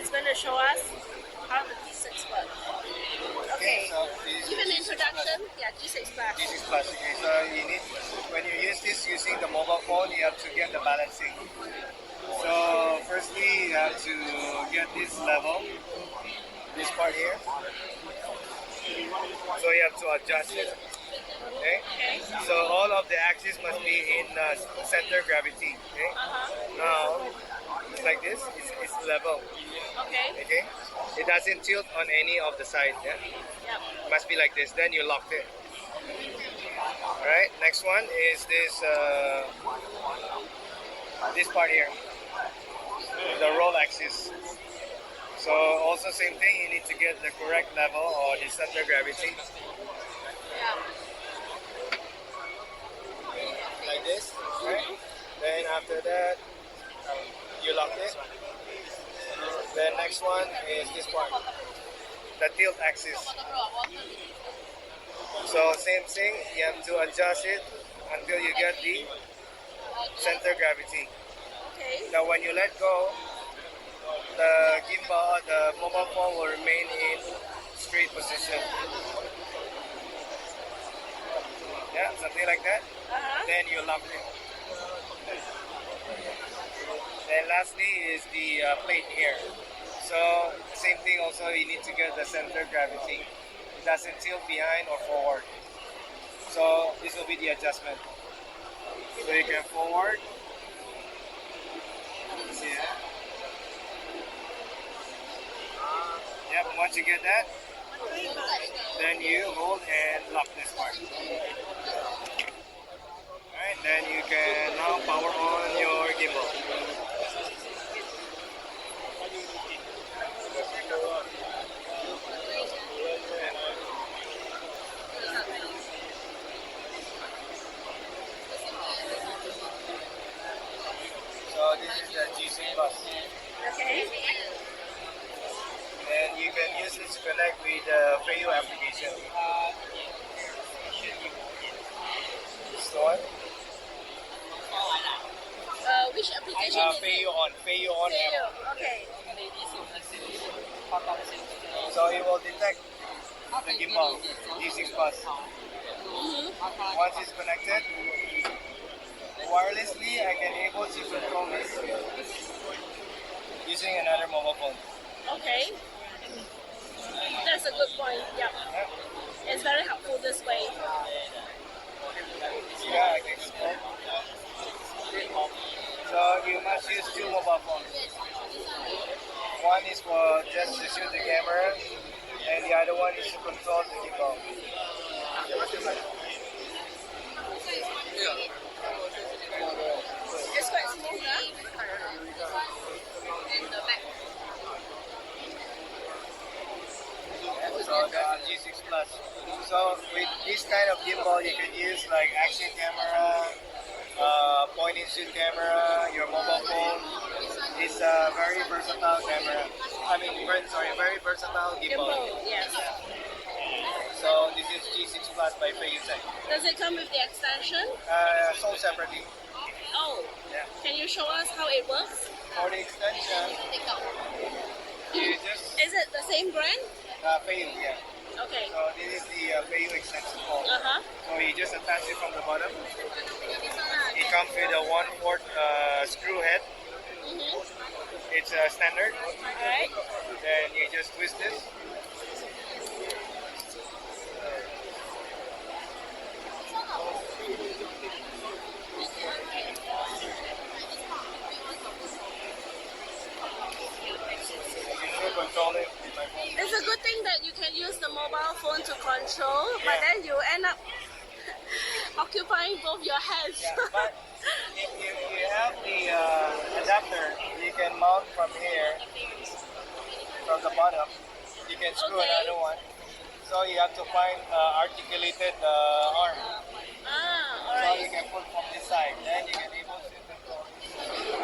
is going to show us how the G6 works. Okay, So this give an is introduction. Yeah, G6 Plus. This is plus. Okay, so you need when you use this using the mobile phone, you have to get the balancing. So firstly, you have to get this level, this part here. So you have to adjust it. Okay. Okay. So all of the axes must be in center gravity. Okay. Now, it's like this. It's level. Okay. Okay. It doesn't tilt on any of the sides. Yeah. Yep. Must be like this. Then you locked it. All right. Next one is this part here, the roll axis. So also same thing. You need to get the correct level or the center gravity. Yeah. Like this. Right. Then after that, you lock it. The next one is this part, the tilt axis. So same thing, you have to adjust it until you get the center gravity. Okay. Now when you let go, the gimbal, the mobile phone will remain in straight position. Yeah, something like that. Then you lock it. Then lastly is the plate here. So same thing also, you need to get the center gravity. It doesn't tilt behind or forward. So this will be the adjustment. So you can forward. Yeah. Yep, once you get that, then you hold and lock this part. Alright, then you can now power on your gimbal. So this is the G6 Plus. Okay. And you can use this to connect with the Feiyu application. This one? Which application is it? Feiyu on app. Feiyu. Okay. So it will detect the gimbal, G6 Plus. Once it's connected, wirelessly I can able to control this using another mobile phone. Okay. That's a good point. Yeah. It's very helpful this way. Yeah, I can explain. So you must use two mobile phones. One is for just to shoot the camera, and the other one is to control the gimbal. It's quite smooth, huh? So that's G6 Plus. So with this kind of gimbal, you can use like action camera, point and shoot camera, your mobile phone. It's a very versatile camera. Very versatile gimbal. Yes. So this is G6 Plus by Feiyu Tech. Does it come with the extension? Sold separately. Oh. Yeah. Can you show us how it works? For the extension, you just Is it the same brand? Feiyu, yeah. Okay. So this is the Feiyu extension phone. Uh-huh. So you just attach it from the bottom. It comes with a 1/4 screw head. It's standard. Alright. Then you just twist this. You should control it with my phone. It's a good thing that you can use the mobile phone to control, but then you end up occupying both your hands. Yeah, but if you have the adapter, you can mount from here, from the bottom. You can screw Okay. another one. So you have to find articulated arm. Ah, So alright. you can put from this side. Then you can able to control.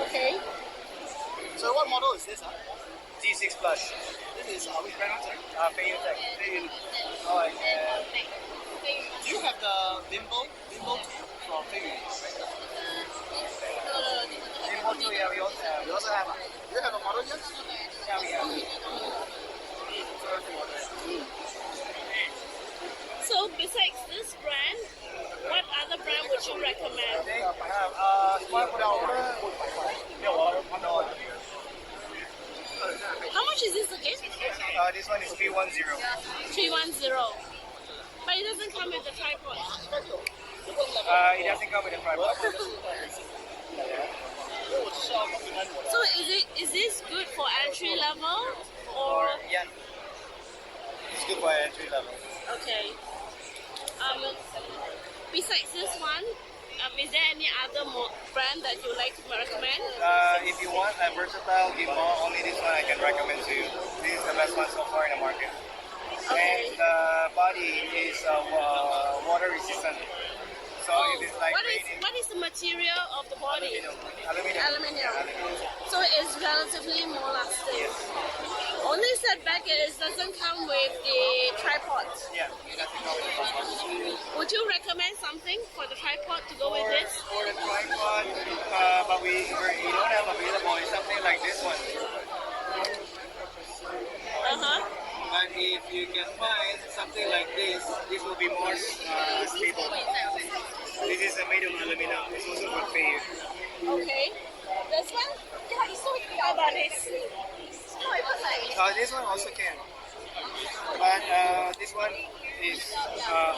Okay. So what model is this? G6 Plus. This is which brand was it? Feiyu Tech. Oh, I can. Do you have the gimbal 2 from Feiyu? Gimbal 2, yeah, we also have. You also have. Do you have a model yet? Yeah, we have. would you recommend? How much is this again? This one is 310. 310. But it doesn't come with the tripod. It doesn't come with a tripod. So is this good for entry level or Yeah. It's good for entry level. okay? Besides this one, is there any other brand that you like to recommend? If you want a versatile gimbal, only this one I can recommend to you. This is the best one so far in the market. Okay. And the body is water resistant. So Oh, it is like what is the material of the body? Aluminum. Aluminium. So it's relatively more lasting. Only setback is doesn't come with the tripod. Yeah, it doesn't come with a tripod. Would you recommend something for the tripod to go with this? For the tripod, but we don't have available. It's something like this one. But if you can find something like this will be more stable. This is made of aluminum. It's also good for you. Okay. This one? How about this? This one also can. But this one is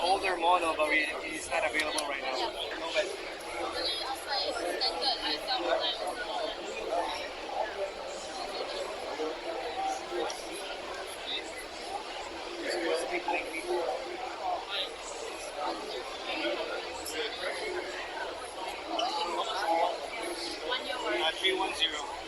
older model, but it's not available right now. No, but $310.